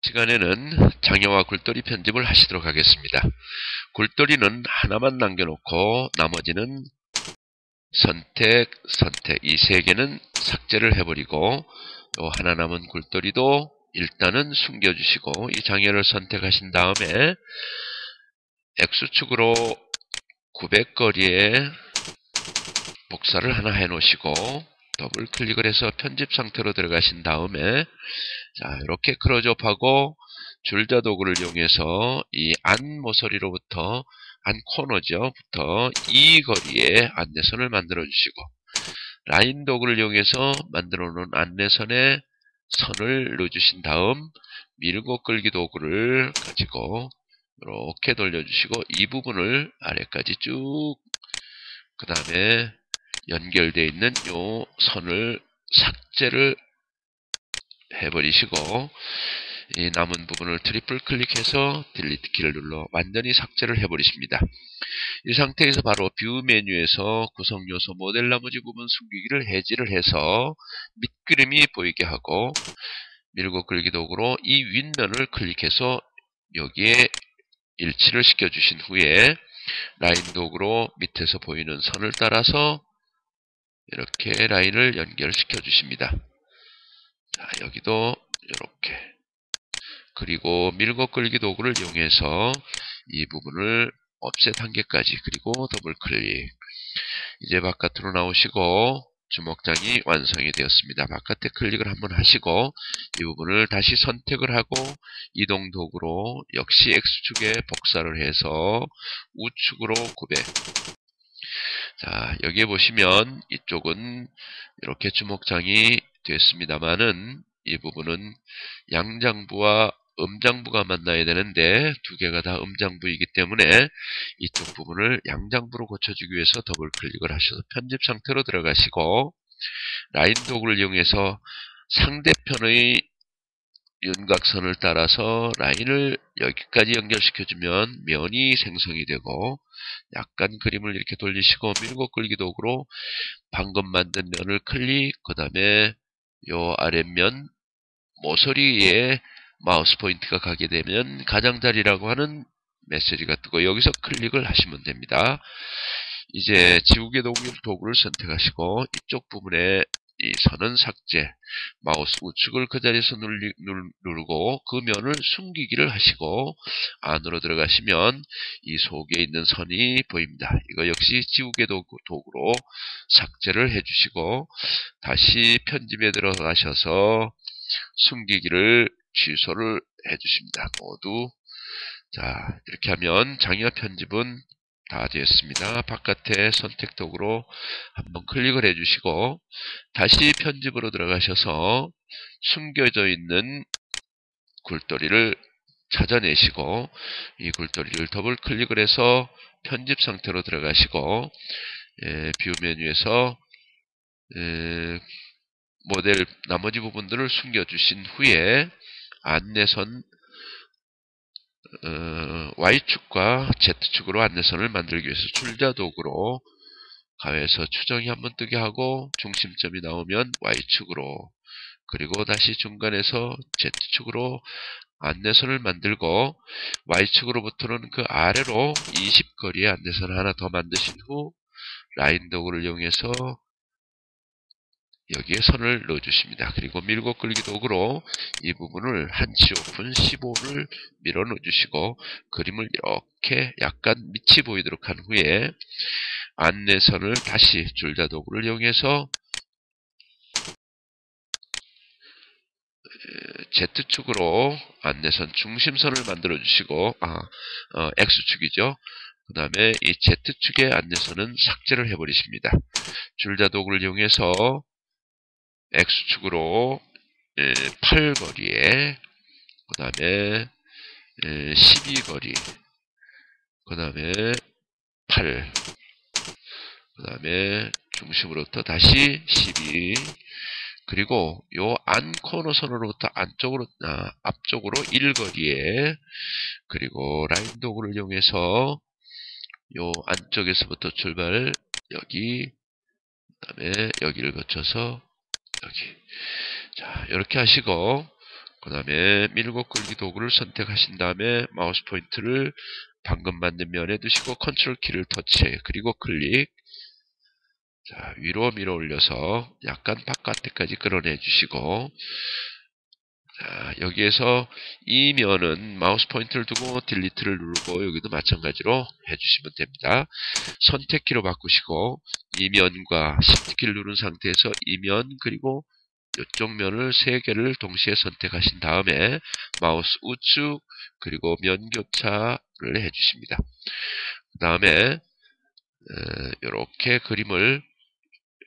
시간에는 장애와 굴돌이 편집을 하시도록 하겠습니다. 굴돌이는 하나만 남겨놓고 나머지는 선택 이 세 개는 삭제를 해버리고 요 하나 남은 굴돌이도 일단은 숨겨주시고 이 장애를 선택하신 다음에 X축으로 900거리에 복사를 하나 해놓으시고 더블 클릭을 해서 편집 상태로 들어가신 다음에 자 이렇게 크로즈업하고 줄자 도구를 이용해서 이 안 모서리로부터 안 코너죠부터 이 거리에 안내선을 만들어 주시고 라인 도구를 이용해서 만들어 놓은 안내선에 선을 넣어주신 다음 밀고 끌기 도구를 가지고 이렇게 돌려주시고 이 부분을 아래까지 쭉 그 다음에 연결되어 있는 요 선을 삭제를 해버리시고 이 남은 부분을 트리플 클릭해서 딜리트 키를 눌러 완전히 삭제를 해버리십니다. 이 상태에서 바로 뷰 메뉴에서 구성 요소 모델 나머지 부분 숨기기를 해지를 해서 밑그림이 보이게 하고 밀고 끌기 도구로 이 윗면을 클릭해서 여기에 일치를 시켜주신 후에 라인 도구로 밑에서 보이는 선을 따라서 이렇게 라인을 연결시켜 주십니다. 자, 여기도 이렇게 그리고 밀고 끌기 도구를 이용해서 이 부분을 offset 한 개까지 그리고 더블 클릭 이제 바깥으로 나오시고 주먹장이 완성이 되었습니다. 바깥에 클릭을 한번 하시고 이 부분을 다시 선택을 하고 이동 도구로 역시 X축에 복사를 해서 우측으로 900 자 여기에 보시면 이쪽은 이렇게 주먹장이 됐습니다만은 이 부분은 양장부와 음장부가 만나야 되는데 두 개가 다 음장부이기 때문에 이쪽 부분을 양장부로 고쳐주기 위해서 더블 클릭을 하셔서 편집 상태로 들어가시고 라인 도구를 이용해서 상대편의 윤곽선을 따라서 라인을 여기까지 연결시켜주면 면이 생성이 되고 약간 그림을 이렇게 돌리시고 밀고 끌기 도구로 방금 만든 면을 클릭 그 다음에 요 아랫면 모서리에 마우스 포인트가 가게 되면 가장자리라고 하는 메시지가 뜨고 여기서 클릭을 하시면 됩니다. 이제 지우개 도구를 선택하시고 이쪽 부분에 이 선은 삭제 마우스 우측을 그 자리에서 누르고 그 면을 숨기기를 하시고 안으로 들어가시면 이 속에 있는 선이 보입니다. 이거 역시 지우개 도구로 삭제를 해주시고 다시 편집에 들어가셔서 숨기기를 취소를 해주십니다. 모두 자 이렇게 하면 장의와 편집은 다 되었습니다. 바깥에 선택 도구로 한번 클릭을 해주시고 다시 편집으로 들어가셔서 숨겨져 있는 굴돌이를 찾아내시고 이 굴돌이를 더블 클릭을 해서 편집 상태로 들어가시고 뷰 메뉴에서 모델 나머지 부분들을 숨겨주신 후에 안내선 Y축과 Z축으로 안내선을 만들기 위해서 줄자 도구로 가위에서 추정이 한번 뜨게 하고 중심점이 나오면 Y축으로 그리고 다시 중간에서 Z축으로 안내선을 만들고 Y축으로부터는 그 아래로 20거리의 안내선을 하나 더 만드신 후 라인 도구를 이용해서 여기에 선을 넣어주십니다. 그리고 밀고 끌기 도구로 이 부분을 한치 오픈 15를 밀어 넣어주시고 그림을 이렇게 약간 밑이 보이도록 한 후에 안내선을 다시 줄자 도구를 이용해서 Z축으로 안내선 중심선을 만들어 주시고 X축이죠. 그 다음에 이 Z축의 안내선은 삭제를 해버리십니다. 줄자 도구를 이용해서 X축으로 8거리에 그 다음에 12거리 그 다음에 8 그 다음에 중심으로부터 다시 12 그리고 요 안 코너선으로부터 앞쪽으로 1거리에 그리고 라인 도구를 이용해서 요 안쪽에서부터 출발 여기 그 다음에 여기를 거쳐서 여기 자 이렇게 하시고 그 그 다음에 밀고 끌기 도구를 선택하신 다음에 마우스 포인트를 방금 만든 면에 두시고 컨트롤 키를 터치, 그리고 클릭. 자, 위로 밀어 올려서 약간 바깥에까지 끌어내 주시고, 자, 여기에서 이 면은 마우스 포인트를 두고 딜리트를 누르고 여기도 마찬가지로 해주시면 됩니다. 선택키로 바꾸시고 이 면과 Shift키를 누른 상태에서 이 면 그리고 이쪽 면을 세 개를 동시에 선택하신 다음에 마우스 우측 그리고 면 교차를 해주십니다. 그 다음에 이렇게 그림을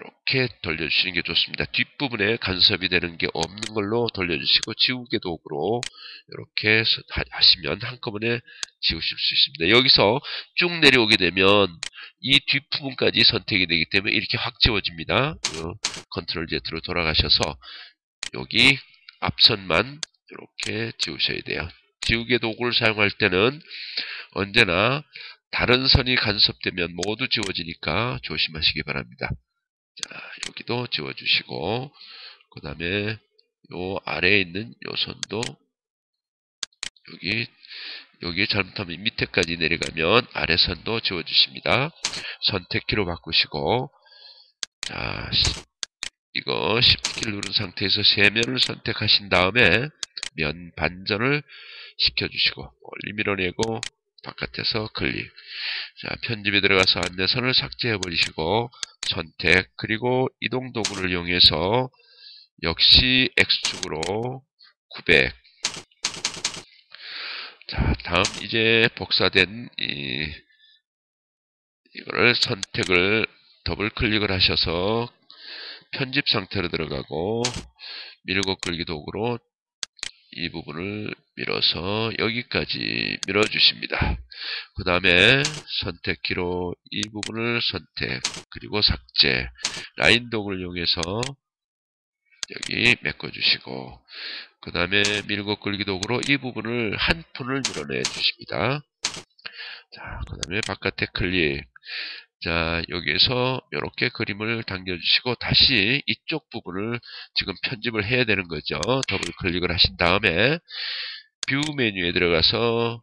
이렇게 돌려주시는 게 좋습니다. 뒷부분에 간섭이 되는 게 없는 걸로 돌려주시고 지우개 도구로 이렇게 하시면 한꺼번에 지우실 수 있습니다. 여기서 쭉 내려오게 되면 이 뒷부분까지 선택이 되기 때문에 이렇게 확 지워집니다. 컨트롤 Z로 돌아가셔서 여기 앞선만 이렇게 지우셔야 돼요. 지우개 도구를 사용할 때는 언제나 다른 선이 간섭되면 모두 지워지니까 조심하시기 바랍니다. 자, 여기도 지워주시고, 그 다음에 요 아래에 있는 요 선도 여기 잘못하면 밑에까지 내려가면 아래 선도 지워주십니다. 선택키로 바꾸시고, 자, 이거 Shift키를 누른 상태에서 세 면을 선택하신 다음에 면 반전을 시켜주시고 멀리 밀어내고 바깥에서 클릭. 자, 편집에 들어가서 안내선을 삭제해 버리시고 선택 그리고 이동 도구를 이용해서 역시 X축으로 900. 자, 다음 이제 복사된 이거를 선택을 더블 클릭을 하셔서 편집 상태로 들어가고 밀고 끌기 도구로 이 부분을 밀어서 여기까지 밀어주십니다. 그 다음에 선택키로 이 부분을 선택 그리고 삭제 라인 도구를 이용해서 여기 메꿔주시고 그 다음에 밀고 끌기 도구로 이 부분을 한 푼을 밀어내 주십니다. 자, 그 다음에 바깥에 클릭. 자, 여기에서 이렇게 그림을 당겨주시고 다시 이쪽 부분을 지금 편집을 해야 되는 거죠. 더블 클릭을 하신 다음에 뷰 메뉴에 들어가서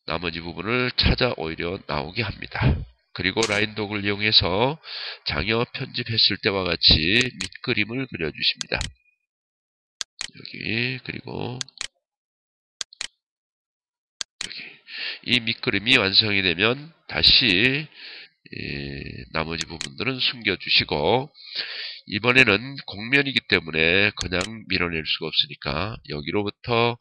나머지 부분을 찾아 오히려 나오게 합니다. 그리고 라인 도구를 이용해서 장여 편집했을 때와 같이 밑그림을 그려주십니다. 여기 그리고 여기 이 밑그림이 완성이 되면 다시 나머지 부분들은 숨겨주시고 이번에는 곡면이기 때문에 그냥 밀어낼 수가 없으니까 여기로부터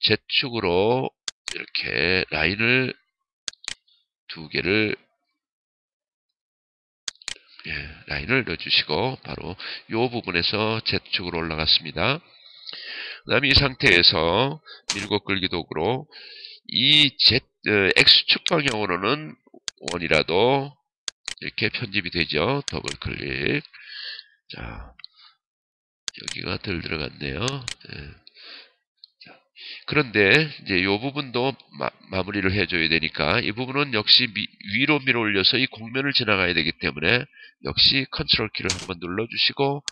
Z축으로 이렇게 라인을 두 개를 라인을 넣어주시고 바로 이 부분에서 Z축으로 올라갔습니다. 그 다음에 이 상태에서 밀고 끌기 도구로 이 X축 방향으로는 원이라도 이렇게 편집이 되죠. 더블 클릭. 자, 여기가 덜 들어갔네요. 그런데 이제 이 부분도 마무리를 해줘야 되니까 이 부분은 역시 위로 밀어 올려서 이 곡면을 지나가야 되기 때문에 역시 컨트롤 키를 한번 눌러주시고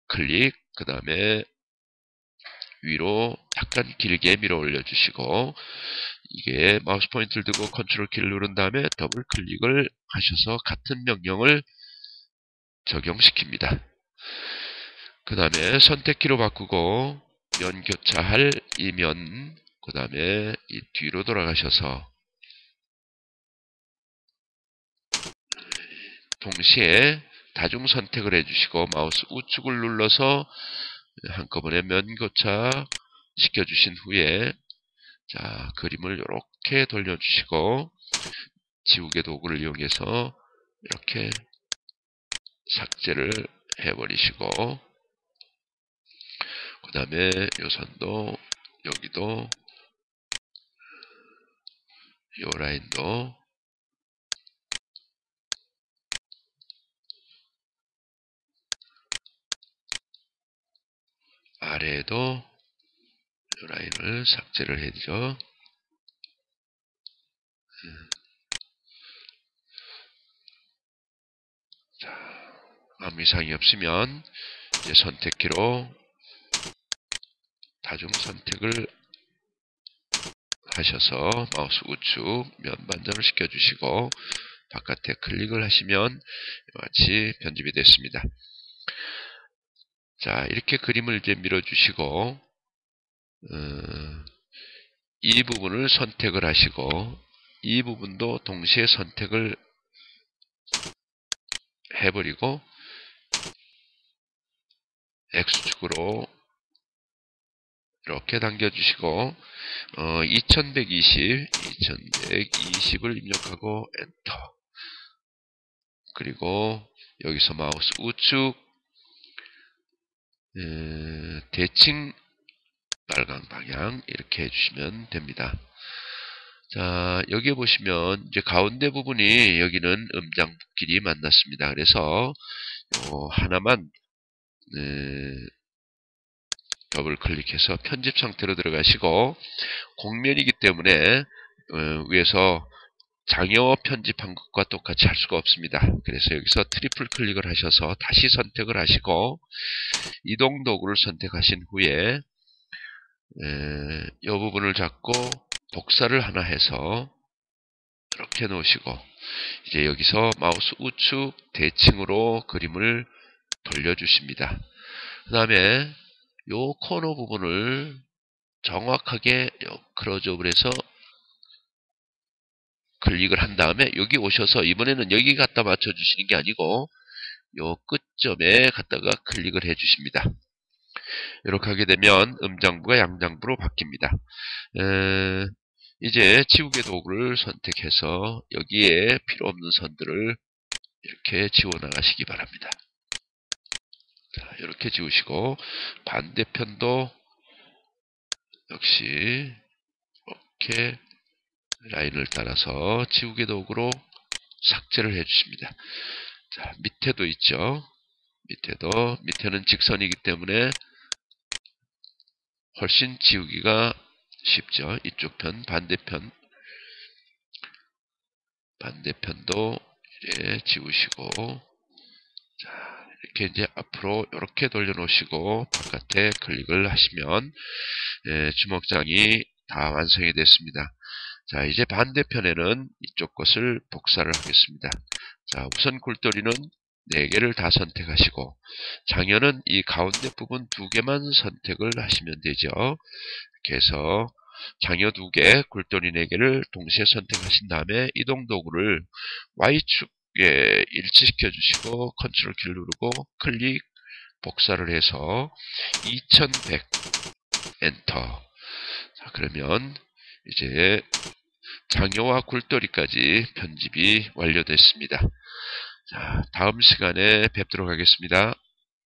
클릭 그 다음에 위로 약간 길게 밀어 올려주시고 이게 마우스 포인트를 들고 컨트롤 키를 누른 다음에 더블 클릭을 하셔서 같은 명령을 적용시킵니다. 그 다음에 선택키로 바꾸고 면 교차할 이 면, 그 다음에 이 뒤로 돌아가셔서 동시에 다중 선택을 해주시고 마우스 우측을 눌러서 한꺼번에 면 교차 시켜주신 후에 자, 그림을 이렇게 돌려주시고 지우개 도구를 이용해서 이렇게 삭제를 해버리시고 그 다음에 요 선도 여기도 요 라인도 아래에도 요 라인을 삭제를 해주죠. 자, 아무 이상이 없으면 이제 선택키로 다중 선택을 하셔서 마우스 우측 면 반전을 시켜주시고 바깥에 클릭을 하시면 이와 같이 편집이 됐습니다. 자, 이렇게 그림을 이제 밀어주시고 이 부분을 선택을 하시고 이 부분도 동시에 선택을 해버리고 X축으로 이렇게 당겨주시고 2120을 입력하고 엔터. 그리고 여기서 마우스 우측 대칭 빨강 방향 이렇게 해주시면 됩니다. 자, 여기에 보시면 이제 가운데 부분이 여기는 음장끼리 만났습니다. 그래서 하나만 더블 클릭해서 편집 상태로 들어가시고 곡면이기 때문에 위에서 장여 편집한 것과 똑같이 할 수가 없습니다. 그래서 여기서 트리플 클릭을 하셔서 다시 선택을 하시고 이동 도구를 선택하신 후에 이 부분을 잡고 복사를 하나 해서 이렇게 놓으시고 이제 여기서 마우스 우측 대칭으로 그림을 돌려주십니다. 그 다음에 요 코너 부분을 정확하게 클로즈업을 해서 클릭을 한 다음에 여기 오셔서 이번에는 여기 갖다 맞춰주시는 게 아니고 요 끝점에 갖다가 클릭을 해주십니다. 이렇게 하게 되면 음장부가 양장부로 바뀝니다. 이제 지우개 도구를 선택해서 여기에 필요 없는 선들을 이렇게 지워나가시기 바랍니다. 자, 이렇게 지우시고 반대편도 역시 이렇게 라인을 따라서 지우개 도구로 삭제를 해주십니다. 자, 밑에도 있죠. 밑에는 직선이기 때문에 훨씬 지우기가 쉽죠. 이쪽 편, 반대편도 이제 지우시고, 자, 이렇게 이제 앞으로 이렇게 돌려놓으시고, 바깥에 클릭을 하시면, 주먹장이 다 완성이 됐습니다. 자, 이제 반대편에는 이쪽 것을 복사를 하겠습니다. 자, 우선 굴돌이는 4개를 다 선택하시고 장여는 이 가운데 부분 2개만 선택을 하시면 되죠. 이렇게 해서 장여 2개, 굴돌이 4개를 동시에 선택하신 다음에 이동 도구를 Y축에 일치시켜 주시고 컨트롤 키를 누르고 클릭, 복사를 해서 2100 엔터. 자, 그러면 이제 장여와 굴돌이까지 편집이 완료됐습니다. 자, 다음 시간에 뵙도록 하겠습니다.